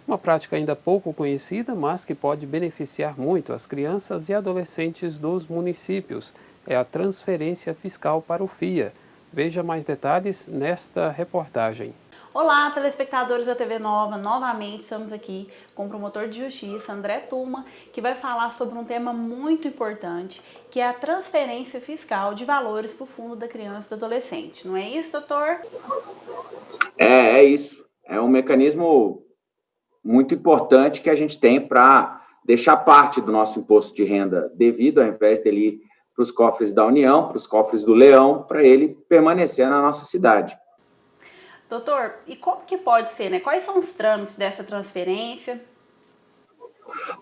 Uma prática ainda pouco conhecida, mas que pode beneficiar muito as crianças e adolescentes dos municípios, é a transferência fiscal para o FIA. Veja mais detalhes nesta reportagem. Olá, telespectadores da TV Nova. Novamente estamos aqui com o promotor de justiça, André Tuma, que vai falar sobre um tema muito importante, que é a transferência fiscal de valores para o Fundo da Criança e do Adolescente. Não é isso, doutor? É isso. É um mecanismo muito importante que a gente tem para deixar parte do nosso imposto de renda devido, ao invés dele ir para os cofres da União, para os cofres do Leão, para ele permanecer na nossa cidade. Doutor, e como que pode ser, né? Quais são os trâmites dessa transferência?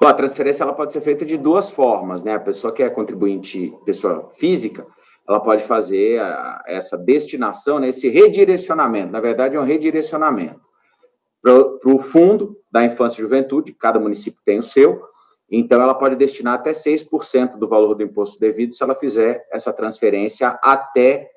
Bom, a transferência ela pode ser feita de duas formas, né? A pessoa que é contribuinte, pessoa física, ela pode fazer essa destinação, né? Esse redirecionamento. Na verdade, é um redirecionamento para o Fundo da Infância e Juventude, cada município tem o seu, então ela pode destinar até 6% do valor do imposto devido se ela fizer essa transferência até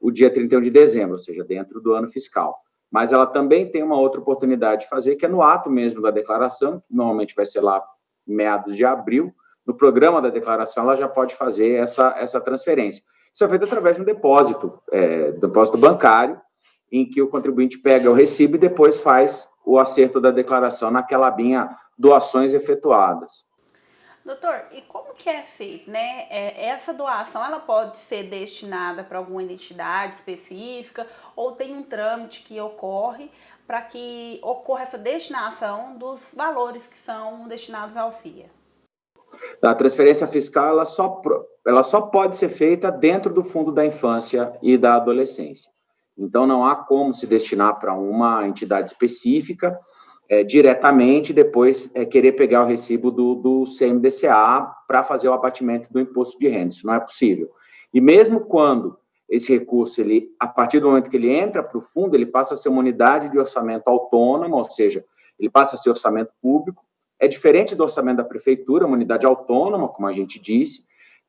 o dia 31 de dezembro, ou seja, dentro do ano fiscal. Mas ela também tem uma outra oportunidade de fazer, que é no ato mesmo da declaração, que normalmente vai ser lá meados de abril, no programa da declaração ela já pode fazer essa transferência. Isso é feito através de um depósito bancário, em que o contribuinte pega o recibo e depois faz o acerto da declaração naquela abinha doações efetuadas. Doutor, e como que é feito, né? Essa doação, ela pode ser destinada para alguma entidade específica ou tem um trâmite que ocorre para que ocorra essa destinação dos valores que são destinados ao FIA? A transferência fiscal ela só pode ser feita dentro do Fundo da Infância e da Adolescência. Então, não há como se destinar para uma entidade específica diretamente e depois querer pegar o recibo do CMDCA para fazer o abatimento do imposto de renda. Isso não é possível. E mesmo quando esse recurso, a partir do momento que ele entra para o fundo, ele passa a ser uma unidade de orçamento autônoma, ou seja, ele passa a ser orçamento público. É diferente do orçamento da prefeitura, uma unidade autônoma, como a gente disse,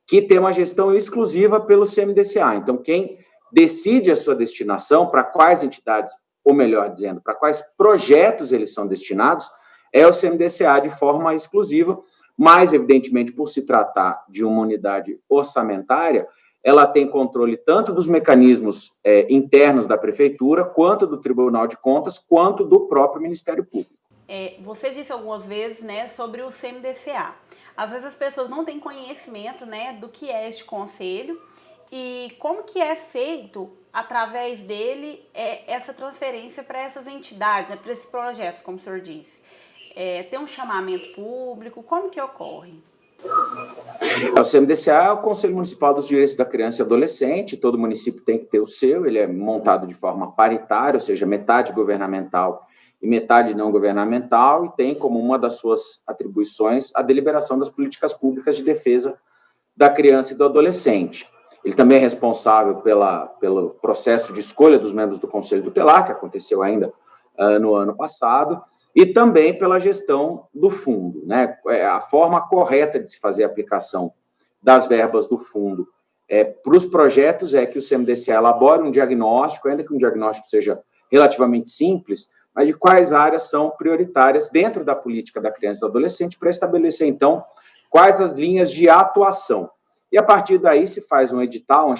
que tem uma gestão exclusiva pelo CMDCA. Então, quem decide a sua destinação, para quais entidades, ou melhor dizendo, para quais projetos eles são destinados, é o CMDCA de forma exclusiva, mas, evidentemente, por se tratar de uma unidade orçamentária, ela tem controle tanto dos mecanismos internos da prefeitura, quanto do Tribunal de Contas, quanto do próprio Ministério Público. Você disse algumas vezes, né, sobre o CMDCA. Às vezes as pessoas não têm conhecimento, né, do que é este conselho e como que é feito através dele essa transferência para essas entidades, né, para esses projetos, como o senhor disse. Tem um chamamento público, como que ocorre? O CMDCA é o Conselho Municipal dos Direitos da Criança e Adolescente, todo município tem que ter o seu, ele é montado de forma paritária, ou seja, metade governamental e metade não governamental, e tem como uma das suas atribuições a deliberação das políticas públicas de defesa da criança e do adolescente. Ele também é responsável pelo processo de escolha dos membros do Conselho Tutelar, que aconteceu ainda no ano passado, e também pela gestão do fundo, né? A forma correta de se fazer a aplicação das verbas do fundo para os projetos é que o CMDCA elabore um diagnóstico, ainda que um diagnóstico seja relativamente simples, mas de quais áreas são prioritárias dentro da política da criança e do adolescente para estabelecer, então, quais as linhas de atuação. E, a partir daí, se faz um edital,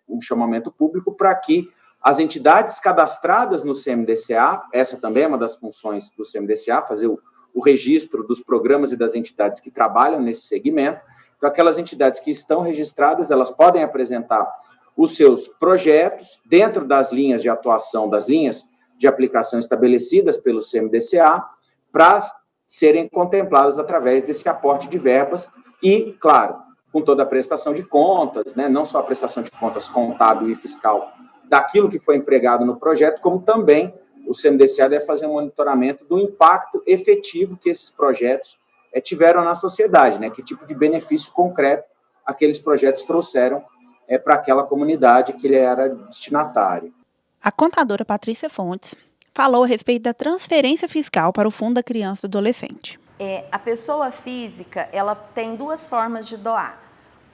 um chamamento público para que as entidades cadastradas no CMDCA, essa também é uma das funções do CMDCA, fazer o registro dos programas e das entidades que trabalham nesse segmento. Então, aquelas entidades que estão registradas, elas podem apresentar os seus projetos dentro das linhas de atuação, das linhas de aplicação estabelecidas pelo CMDCA, para serem contempladas através desse aporte de verbas e, claro, com toda a prestação de contas, né, não só a prestação de contas contábil e fiscal daquilo que foi empregado no projeto, como também o CMDCA deve fazer um monitoramento do impacto efetivo que esses projetos tiveram na sociedade, né, que tipo de benefício concreto aqueles projetos trouxeram para aquela comunidade que ele era destinatário. A contadora Patrícia Fontes falou a respeito da transferência fiscal para o Fundo da Criança e do Adolescente. A pessoa física, ela tem duas formas de doar.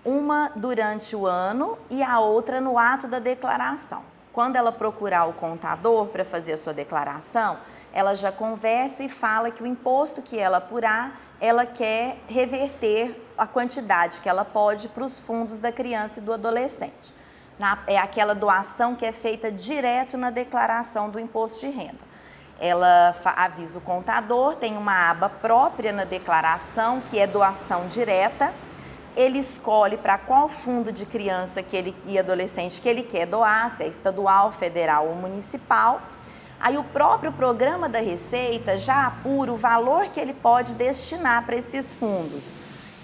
Uma durante o ano e a outra no ato da declaração. Quando ela procurar o contador para fazer a sua declaração, ela já conversa e fala que o imposto que ela apurar, ela quer reverter a quantidade que ela pode para os fundos da criança e do adolescente. É aquela doação que é feita direto na declaração do imposto de renda. Ela avisa o contador, tem uma aba própria na declaração, que é doação direta. Ele escolhe para qual fundo de criança e adolescente que ele quer doar, se é estadual, federal ou municipal. Aí o próprio programa da Receita já apura o valor que ele pode destinar para esses fundos.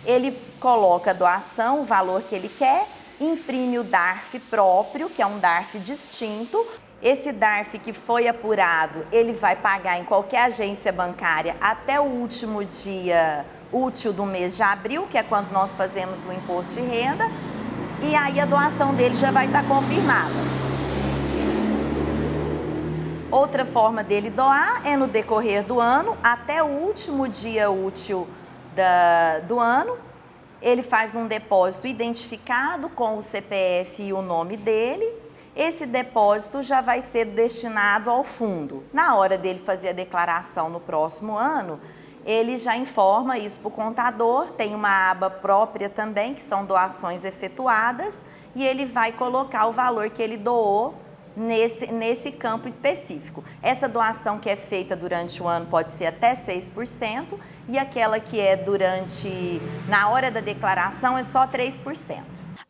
Ele coloca a doação, o valor que ele quer, imprime o DARF próprio, que é um DARF distinto. Esse DARF que foi apurado, ele vai pagar em qualquer agência bancária até o último dia útil do mês de abril, que é quando nós fazemos o imposto de renda, e aí a doação dele já vai estar confirmada. Outra forma dele doar é no decorrer do ano, até o último dia útil do ano, ele faz um depósito identificado com o CPF e o nome dele. Esse depósito já vai ser destinado ao fundo. Na hora dele fazer a declaração no próximo ano, ele já informa isso para o contador, tem uma aba própria também, que são doações efetuadas, e ele vai colocar o valor que ele doou nesse campo específico. Essa doação que é feita durante o ano pode ser até 6%, e aquela que é na hora da declaração é só 3%.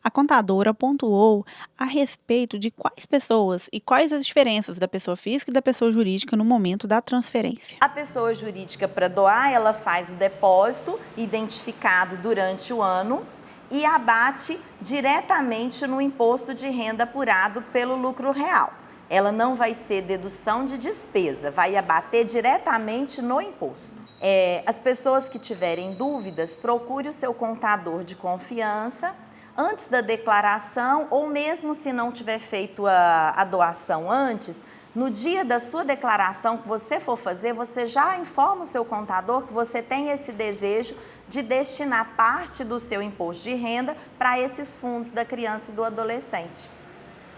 A contadora pontuou a respeito de quais pessoas e quais as diferenças da pessoa física e da pessoa jurídica no momento da transferência. A pessoa jurídica, para doar, ela faz o depósito identificado durante o ano e abate diretamente no imposto de renda apurado pelo lucro real. Ela não vai ser dedução de despesa, vai abater diretamente no imposto. As pessoas que tiverem dúvidas, procure o seu contador de confiança antes da declaração, ou mesmo se não tiver feito a doação antes, no dia da sua declaração que você for fazer, você já informa o seu contador que você tem esse desejo de destinar parte do seu imposto de renda para esses fundos da criança e do adolescente.